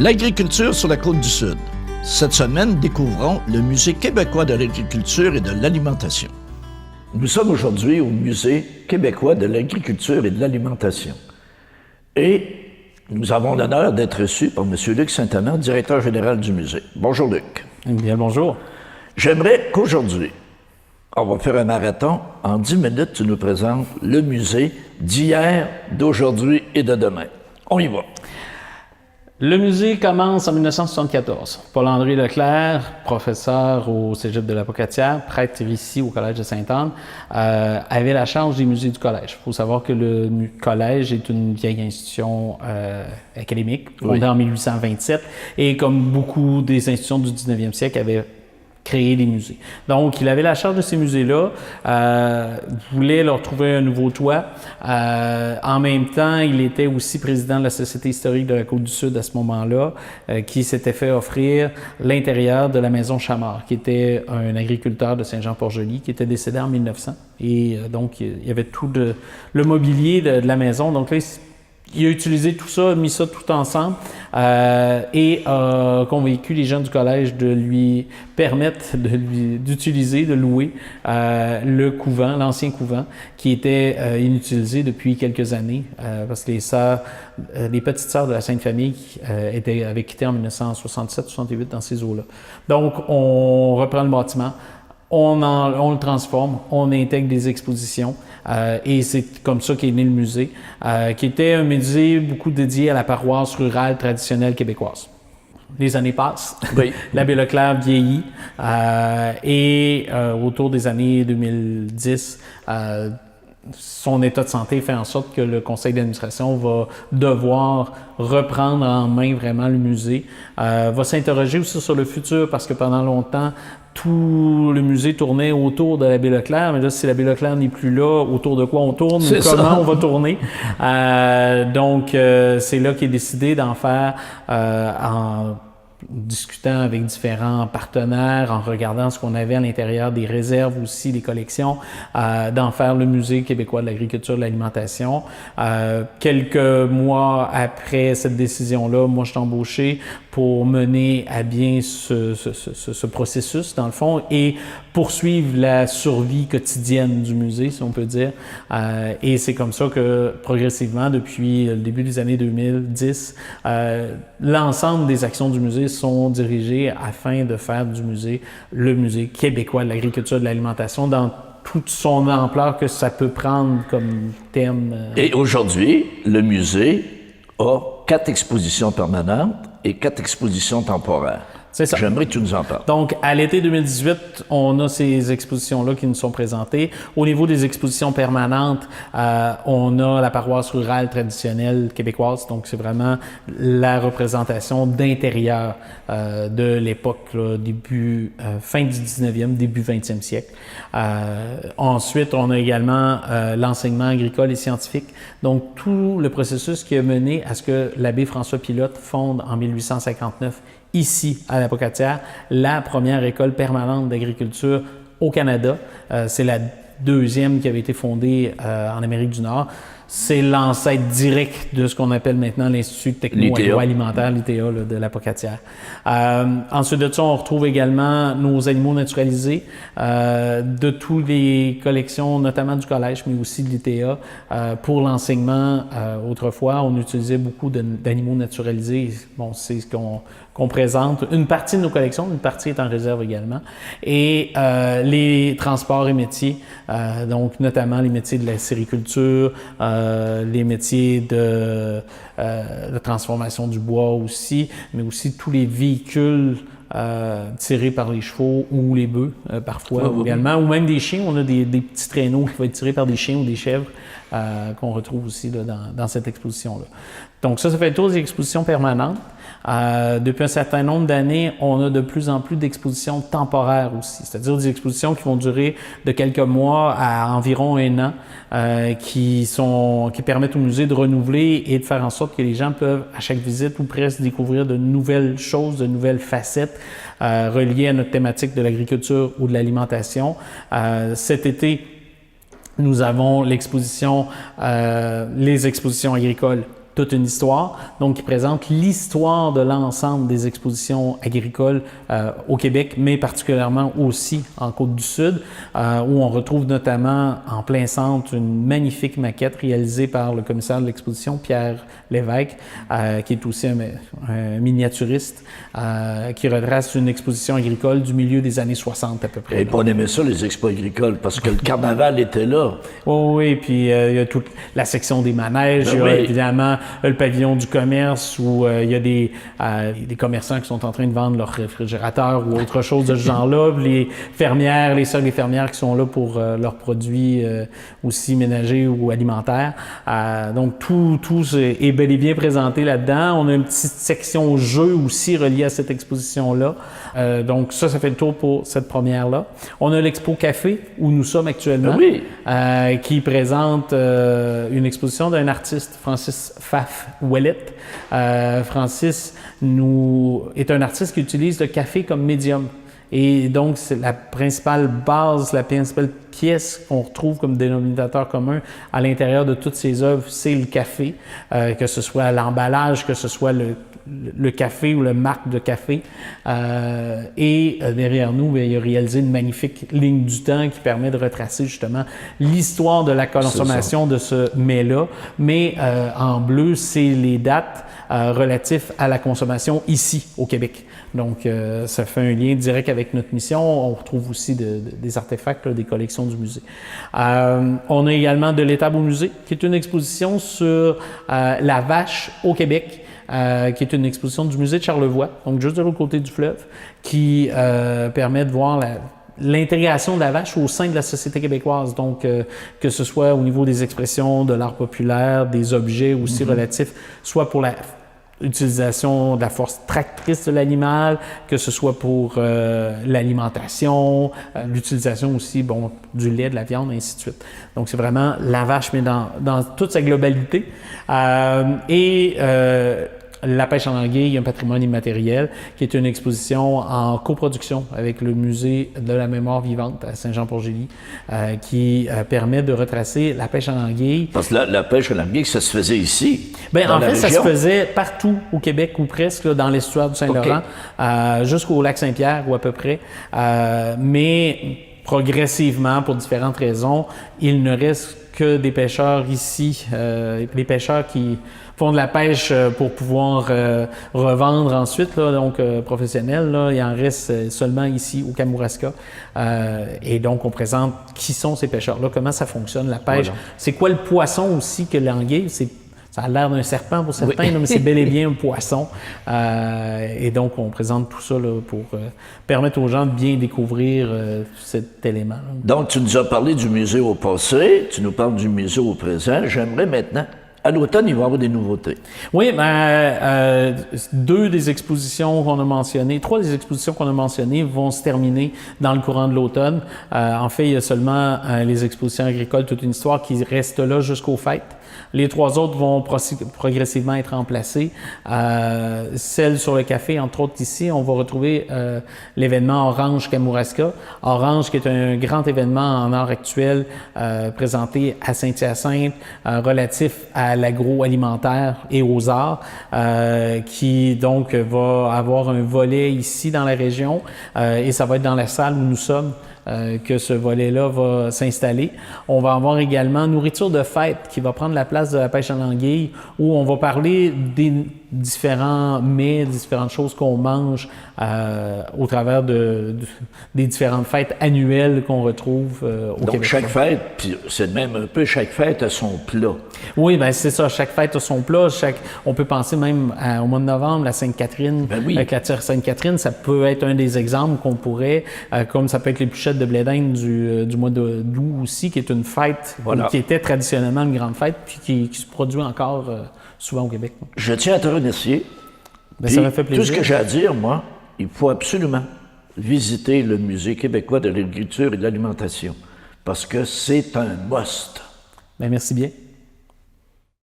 L'agriculture sur la Côte-du-Sud. Cette semaine, découvrons le Musée québécois de l'agriculture et de l'alimentation. Nous sommes aujourd'hui au Musée québécois de l'agriculture et de l'alimentation. Et nous avons l'honneur d'être reçus par M. Luc Saint-Amand, directeur général du musée. Bonjour Luc. Bien, bonjour. J'aimerais qu'aujourd'hui, on va faire un marathon. En 10 minutes, tu nous présentes le musée d'hier, d'aujourd'hui et de demain. On y va. Le musée commence en 1974. Paul-André Leclerc, professeur au Cégep de la Pocatière, prêtre ici au Collège de Sainte-Anne, avait la charge des musées du collège. Il faut savoir que le collège est une vieille institution académique, fondée en 1827, et comme beaucoup des institutions du 19e siècle, avait créer des musées. Donc, il avait la charge de ces musées-là, voulait leur trouver un nouveau toit. En même temps, il était aussi président de la Société historique de la Côte-du-Sud à ce moment-là, qui s'était fait offrir l'intérieur de la maison Chamard, qui était un agriculteur de Saint-Jean-Port-Joli, qui était décédé en 1900. Et donc, il y avait tout le mobilier de la maison. Donc là, il a utilisé tout ça, mis ça tout ensemble et a convaincu les gens du collège de lui permettre d'utiliser, de louer le couvent, l'ancien couvent, qui était inutilisé depuis quelques années parce que les petites sœurs de la Sainte Famille avaient quitté en 1967-68 dans ces eaux-là. Donc, on reprend le bâtiment. On le transforme, on intègre des expositions et c'est comme ça qu'est né le musée, qui était un musée beaucoup dédié à la paroisse rurale traditionnelle québécoise. Les années passent, oui. L'abbé Leclerc vieillit et autour des années 2010, son état de santé fait en sorte que le conseil d'administration va devoir reprendre en main vraiment le musée, va s'interroger aussi sur le futur parce que pendant longtemps, tout le musée tournait autour de l'abbé Leclerc, mais là, si l'abbé Leclerc n'est plus là, autour de quoi on tourne, comment on va tourner? Donc, c'est là qu'il est décidé d'en faire en discutant avec différents partenaires, en regardant ce qu'on avait à l'intérieur des réserves aussi, des collections, d'en faire le Musée québécois de l'agriculture et de l'alimentation. Quelques mois après cette décision-là, moi, je suis embauché pour mener à bien ce processus, dans le fond, et poursuivre la survie quotidienne du musée, si on peut dire. Et c'est comme ça que, progressivement, depuis le début des années 2010, l'ensemble des actions du musée sont dirigées afin de faire du musée le Musée québécois de l'agriculture et de l'alimentation dans toute son ampleur que ça peut prendre comme thème. Et aujourd'hui, le musée a 4 expositions permanentes et 4 expositions temporaires. C'est ça. J'aimerais que tu nous en parles. Donc, à l'été 2018, on a ces expositions-là qui nous sont présentées. Au niveau des expositions permanentes, on a la paroisse rurale traditionnelle québécoise. Donc, c'est vraiment la représentation d'intérieur de l'époque, fin du 19e, début 20e siècle. Ensuite, on a également l'enseignement agricole et scientifique. Donc, tout le processus qui a mené à ce que l'abbé François Pilote fonde en 1859 ici, à la Pocatière, la première école permanente d'agriculture au Canada. C'est la deuxième qui avait été fondée en Amérique du Nord. C'est l'ancêtre direct de ce qu'on appelle maintenant l'Institut techno-agroalimentaire, l'ITA, de la Pocatière. Ensuite de ça, on retrouve également nos animaux naturalisés de toutes les collections, notamment du collège, mais aussi de l'ITA. Pour l'enseignement, autrefois, on utilisait beaucoup d'animaux naturalisés. Bon, c'est ce qu'on présente. Une partie de nos collections, une partie est en réserve également. Et les transports et métiers, donc notamment les métiers de la sériculture, les métiers de transformation du bois aussi, mais aussi tous les véhicules tirés par les chevaux ou les bœufs parfois également, ou même des chiens. On a des petits traîneaux qui vont être tirés par des chiens ou des chèvres qu'on retrouve aussi là, dans cette exposition-là. Donc ça fait le tour des expositions permanentes. Depuis un certain nombre d'années, on a de plus en plus d'expositions temporaires aussi, c'est-à-dire des expositions qui vont durer de quelques mois à environ 1 an, qui permettent au musée de renouveler et de faire en sorte que les gens peuvent, à chaque visite ou presque, découvrir de nouvelles choses, de nouvelles facettes reliées à notre thématique de l'agriculture ou de l'alimentation. Cet été, nous avons les expositions agricoles toute une histoire, donc qui présente l'histoire de l'ensemble des expositions agricoles au Québec, mais particulièrement aussi en Côte-du-Sud, où on retrouve notamment en plein centre une magnifique maquette réalisée par le commissaire de l'exposition, Pierre Lévesque, qui est aussi un miniaturiste, qui retrace une exposition agricole du milieu des années 60 à peu près. Et puis on aimait ça, les expos agricoles, parce que le carnaval était là. Oh, oui, puis il y a toute la section des manèges, Ben il y a oui. évidemment le pavillon du commerce où il y a des commerçants qui sont en train de vendre leurs réfrigérateurs ou autre chose de ce genre-là, les fermières, les sœurs des fermières qui sont là pour leurs produits aussi ménagers ou alimentaires. Donc tout est bel et bien présenté là-dedans. On a une petite section jeux aussi reliée à cette exposition-là. Donc ça fait le tour pour cette première-là. On a l'expo café où nous sommes actuellement, Ben oui. qui présente une exposition d'un artiste, Francis Pfaff Ouellet. Francis est un artiste qui utilise le café comme médium. Et donc, c'est la principale base, la principale pièce qu'on retrouve comme dénominateur commun à l'intérieur de toutes ses œuvres, c'est le café, que ce soit l'emballage, que ce soit le café ou le marque de café. Derrière nous, bien, il a réalisé une magnifique ligne du temps qui permet de retracer justement l'histoire de la consommation de ce mets-là. Mais en bleu, c'est les dates relatives à la consommation ici, au Québec. Donc, ça fait un lien direct avec notre mission. On retrouve aussi des artefacts, là, des collections du musée. On a également de l'étable au musée, qui est une exposition sur la vache au Québec, qui est une exposition du musée de Charlevoix, donc juste de l'autre côté du fleuve, qui permet de voir l'intégration de la vache au sein de la société québécoise, donc que ce soit au niveau des expressions, de l'art populaire, des objets aussi relatifs, soit pour l'utilisation de la force tractrice de l'animal, que ce soit pour l'alimentation, l'utilisation aussi du lait, de la viande, et ainsi de suite. Donc c'est vraiment la vache, mais dans toute sa globalité. La pêche en anguille, un patrimoine immatériel, qui est une exposition en coproduction avec le Musée de la mémoire vivante à Saint-Jean-Port-Joli, qui permet de retracer la pêche en anguille. Parce que la pêche à l'anguille, ça se faisait ici. Bien, en fait, ça se région. faisait partout au Québec, ou presque, là, dans l'estuaire du Saint-Laurent, jusqu'au lac Saint-Pierre, ou à peu près. Mais progressivement, pour différentes raisons, il ne reste que des pêcheurs ici, les pêcheurs qui font de la pêche pour pouvoir revendre ensuite, là, donc professionnels, là, il en reste seulement ici au Kamouraska. Et donc, on présente qui sont ces pêcheurs-là, comment ça fonctionne, la pêche. Voilà. C'est quoi le poisson aussi que l'anguille? Ça a l'air d'un serpent pour certains, là, mais c'est bel et bien un poisson. Et donc, on présente tout ça là, pour permettre aux gens de bien découvrir cet élément. Là. Donc, tu nous as parlé du musée au passé, tu nous parles du musée au présent. J'aimerais maintenant, à l'automne, il va y avoir des nouveautés. Oui, trois des expositions qu'on a mentionnées vont se terminer dans le courant de l'automne. En fait, il y a seulement les expositions agricoles, toute une histoire, qui restent là jusqu'aux fêtes. Les trois autres vont progressivement être remplacées. Celle sur le café, entre autres ici, on va retrouver l'événement Orange Kamouraska. Orange, qui est un grand événement en art actuel présenté à Saint-Hyacinthe, relatif à l'agroalimentaire et aux arts, qui donc va avoir un volet ici dans la région, et ça va être dans la salle où nous sommes. Que ce volet-là va s'installer. On va avoir également nourriture de fête qui va prendre la place de la pêche en anguille, où on va parler des différents mets, différentes choses qu'on mange au travers des différentes fêtes annuelles qu'on retrouve au Québec. Donc, chaque fête, puis c'est même un peu, chaque fête a son plat. Oui, bien c'est ça. Chaque fête a son plat. On peut penser même au mois de novembre, la Sainte-Catherine, Ben oui. avec la tire Sainte-Catherine. Ça peut être un des exemples qu'on pourrait, comme ça peut être l'épluchette de blé d'Inde du mois d'août aussi, qui est une fête, Voilà. qui était traditionnellement une grande fête, puis qui se produit encore souvent au Québec. Je tiens à te remercier. Ben, Puis, ça m'a fait plaisir. tout ce que j'ai à dire, moi, il faut absolument visiter le Musée québécois de l'agriculture et de l'alimentation, parce que c'est un must. Ben, merci bien.